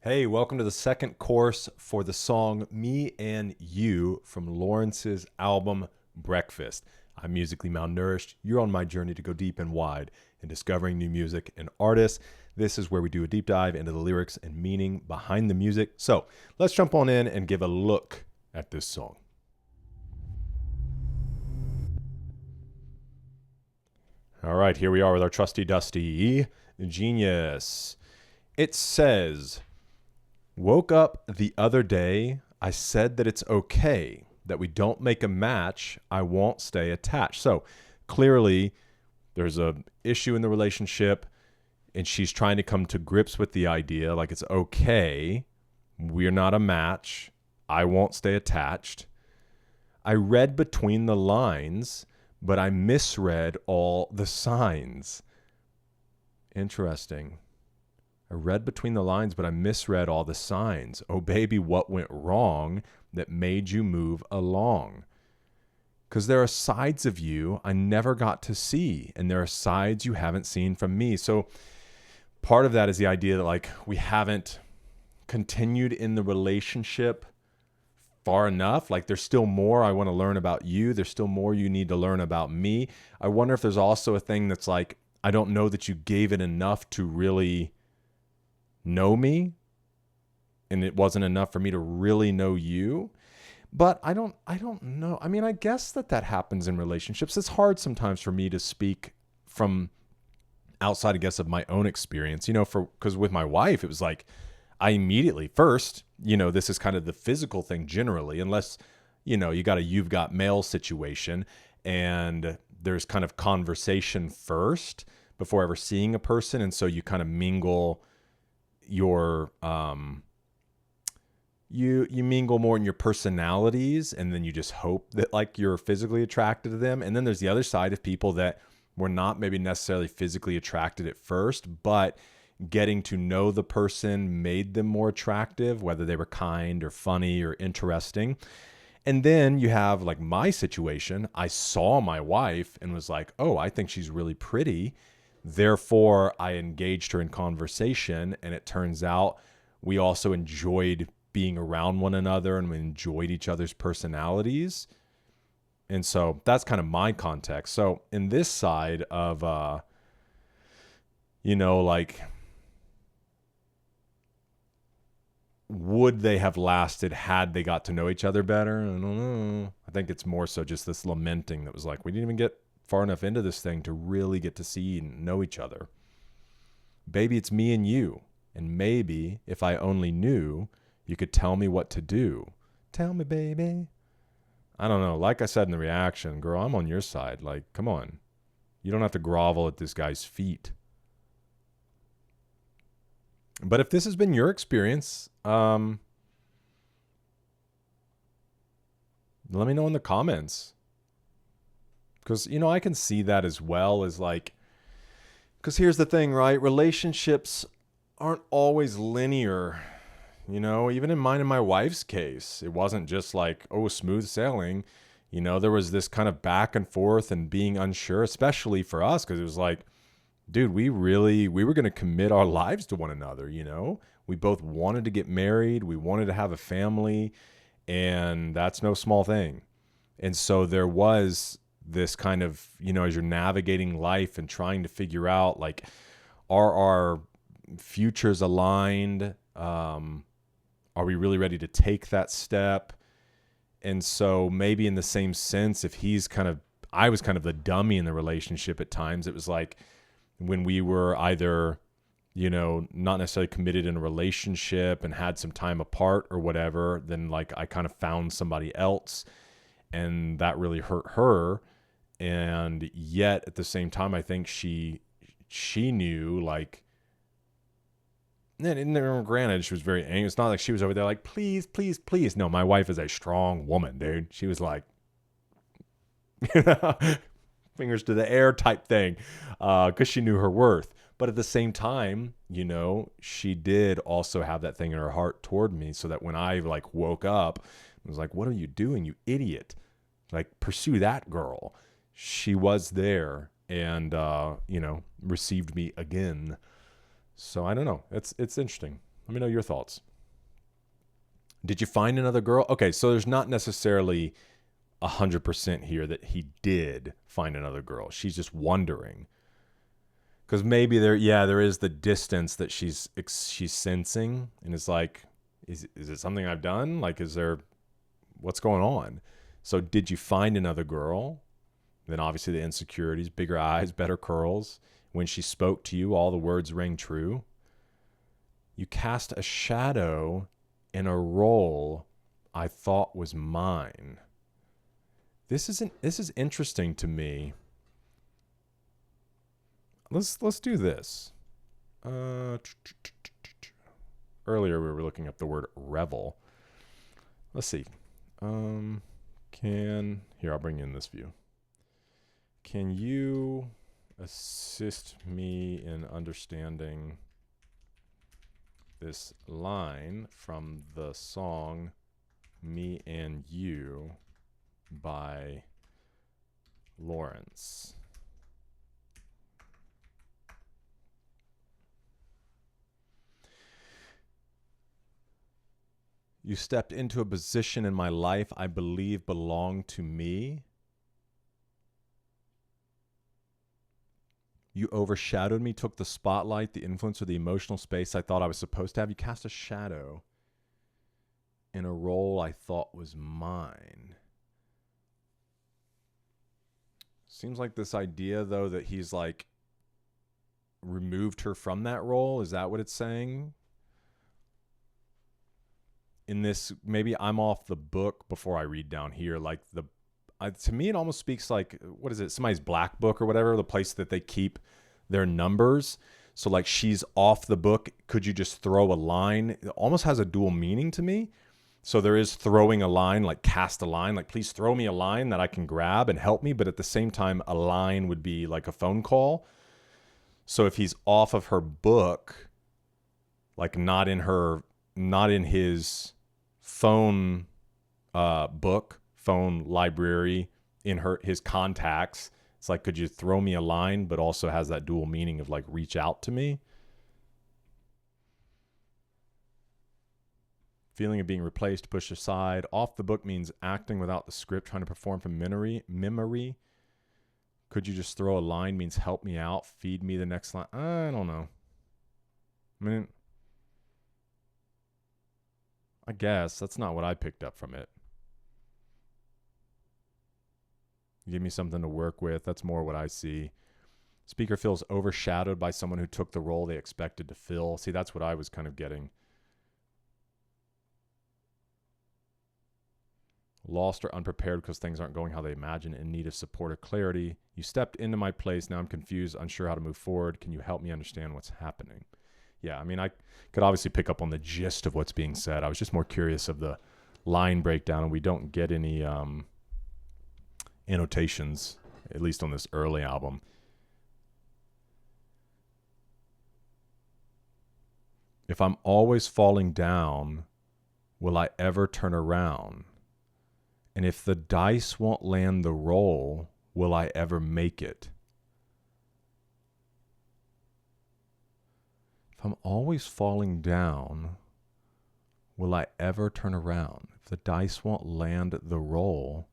Hey, welcome to the second course for the song Me and You from Lawrence's album Breakfast. I'm musically malnourished. You're on my journey to go deep and wide in discovering new music and artists. This is where we do a deep dive into the lyrics and meaning behind the music. So let's jump on in and give a look at this song. All right, here we are with our trusty dusty genius. It says, woke up the other day, I said that it's okay that we don't make a match. I won't stay attached. So clearly there's a issue in the relationship and she's trying to come to grips with the idea like it's okay. We're not a match. I won't stay attached. I read between the lines, but I misread all the signs. Interesting. I read between the lines, but I misread all the signs. Oh, baby, what went wrong that made you move along? Because there are sides of you I never got to see, and there are sides you haven't seen from me. So part of that is the idea that like we haven't continued in the relationship far enough. Like there's still more I want to learn about you. There's still more you need to learn about me. I wonder if there's also a thing that's like, I don't know that you gave it enough to really know me, and it wasn't enough for me to really know you. But I don't know. I mean, I guess that happens in relationships. It's hard sometimes for me to speak from outside, I guess, of my own experience, because with my wife, it was like, I immediately first, this is kind of the physical thing generally, unless, you've got mail situation and there's kind of conversation first before ever seeing a person. And so you kind of mingle your you mingle more in your personalities, and then you just hope that like you're physically attracted to them. And then there's the other side of people that were not maybe necessarily physically attracted at first, but getting to know the person made them more attractive, whether they were kind or funny or interesting. And then you have like my situation. I saw my wife and was like, oh, I think she's really pretty. Therefore, I engaged her in conversation, and it turns out we also enjoyed being around one another, and we enjoyed each other's personalities. And so that's kind of my context. So in this side of, like, would they have lasted had they got to know each other better? I don't know. I think it's more so just this lamenting that was like, we didn't even get far enough into this thing to really get to see and know each other. Baby, it's me and you. And maybe if I only knew, you could tell me what to do. Tell me, baby. I don't know. Like I said in the reaction, girl, I'm on your side. Like, come on. You don't have to grovel at this guy's feet. But if this has been your experience, let me know in the comments. Because, I can see that as well as like, because here's the thing, right? Relationships aren't always linear. Even in mine and my wife's case, it wasn't just like, oh, smooth sailing. There was this kind of back and forth and being unsure, especially for us, because it was like, dude, we were going to commit our lives to one another. We both wanted to get married. We wanted to have a family, and that's no small thing. And so there was this kind of, as you're navigating life and trying to figure out like, are our futures aligned? Are we really ready to take that step? And so maybe in the same sense, if I was kind of the dummy in the relationship at times, it was like when we were either, not necessarily committed in a relationship and had some time apart or whatever, then like I kind of found somebody else, and that really hurt her. And yet at the same time, I think she knew like, and granted, she was very angry. It's not like she was over there like, please, please, please. No, my wife is a strong woman, dude. She was like, fingers to the air type thing, because she knew her worth. But at the same time, she did also have that thing in her heart toward me, so that when I like woke up, I was like, what are you doing, you idiot? Like, pursue that girl. She was there and, received me again. So I don't know. It's interesting. Let me know your thoughts. Did you find another girl? Okay, so there's not necessarily 100% here that he did find another girl. She's just wondering. Because maybe there is the distance that she's sensing, and it's like, is it something I've done? Like, what's going on? So did you find another girl? Then obviously the insecurities, bigger eyes, better curls. When she spoke to you, all the words rang true. You cast a shadow in a role I thought was mine. This is interesting to me. Let's do this. Earlier we were looking up the word revel. Let's see. I'll bring in this view. Can you assist me in understanding this line from the song Me and You by Lawrence? You stepped into a position in my life I believe belonged to me. You overshadowed me, took the spotlight, the influence, or the emotional space I thought I was supposed to have. You cast a shadow in a role I thought was mine. Seems like this idea, though, that he's like removed her from that role. Is that what it's saying? In this, maybe I'm off the book before I read down here. Like to me, it almost speaks like, what is it? Somebody's black book or whatever, the place that they keep their numbers. So like she's off the book. Could you just throw a line? It almost has a dual meaning to me. So there is throwing a line, like cast a line, like please throw me a line that I can grab and help me. But at the same time, a line would be like a phone call. So if he's off of her book, like not in his phone book, phone library, in his contacts, it's like, could you throw me a line, but also has that dual meaning of like reach out to me. Feeling of being replaced, pushed aside. Off the book means acting without the script, trying to perform from memory. Could you just throw a line means help me out, feed me the next line. I don't know. I mean, I guess that's not what I picked up from it. Give me something to work with. That's more what I see. Speaker feels overshadowed by someone who took the role they expected to fill. See, that's what I was kind of getting. Lost or unprepared because things aren't going how they imagine, in need of support or clarity. You stepped into my place. Now I'm confused, unsure how to move forward. Can you help me understand what's happening? Yeah, I mean, I could obviously pick up on the gist of what's being said. I was just more curious of the line breakdown, and we don't get any annotations, at least on this early album. If I'm always falling down, will I ever turn around? And if the dice won't land the roll, will I ever make it? If I'm always falling down, will I ever turn around? If the dice won't land the roll,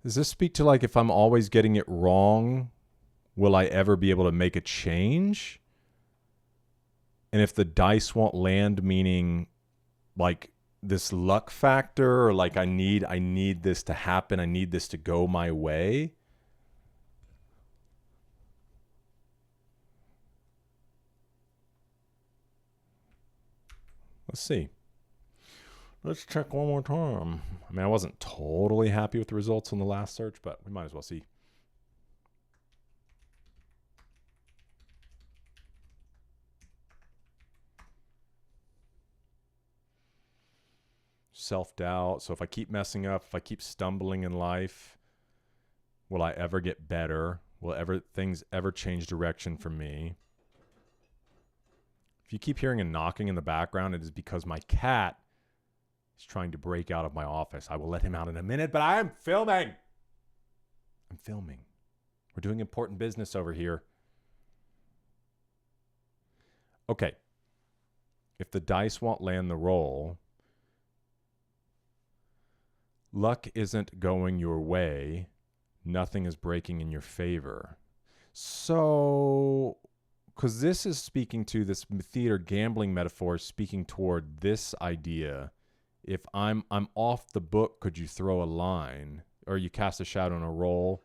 Does this speak to like if I'm always getting it wrong, will I ever be able to make a change? And if the dice won't land, meaning like this luck factor, or like I need this to happen, I need this to go my way. Let's see. Let's check one more time. I mean, I wasn't totally happy with the results on the last search, but we might as well see. Self-doubt. So if I keep messing up, if I keep stumbling in life, will I ever get better? Will things ever change direction for me? If you keep hearing a knocking in the background, it is because my cat is trying to break out of my office. I will let him out in a minute, but I am filming. I'm filming. We're doing important business over here. Okay. If the dice won't land the roll, luck isn't going your way. Nothing is breaking in your favor. So, because this is speaking to this theater gambling metaphor, speaking toward this idea. If I'm off the book, could you throw a line? Or you cast a shadow on a roll.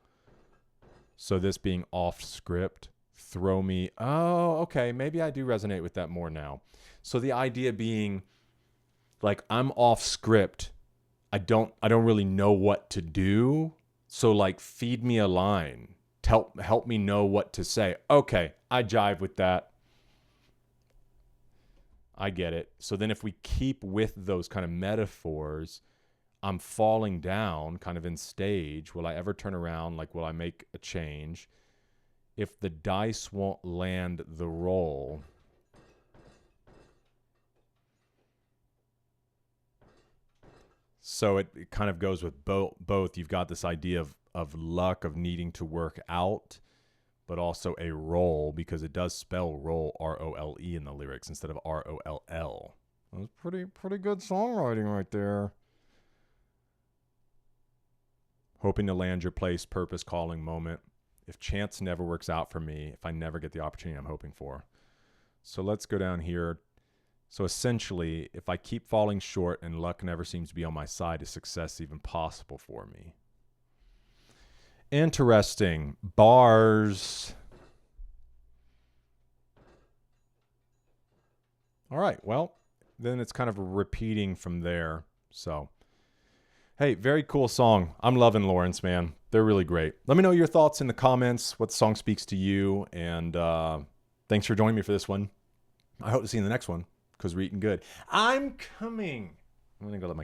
So this being off script, throw me. Oh, okay. Maybe I do resonate with that more now. So the idea being like I'm off script. I don't really know what to do. So like feed me a line. Help me know what to say. Okay, I jive with that. I get it. So then if we keep with those kind of metaphors, I'm falling down kind of in stage. Will I ever turn around? Like, will I make a change? If the dice won't land the roll, so it kind of goes with both. You've got this idea of luck, of needing to work out, but also a roll, because it does spell roll, R-O-L-E in the lyrics instead of R-O-L-L. That was pretty good songwriting right there. Hoping to land your place, purpose, calling, moment. If chance never works out for me, if I never get the opportunity I'm hoping for. So let's go down here. So essentially, if I keep falling short and luck never seems to be on my side, is success even possible for me? Interesting. Bars. All right. Well, then it's kind of repeating from there. So, hey, very cool song. I'm loving Lawrence, man. They're really great. Let me know your thoughts in the comments, what song speaks to you. And thanks for joining me for this one. I hope to see you in the next one, because we're eating good. I'm coming. I'm going to go let my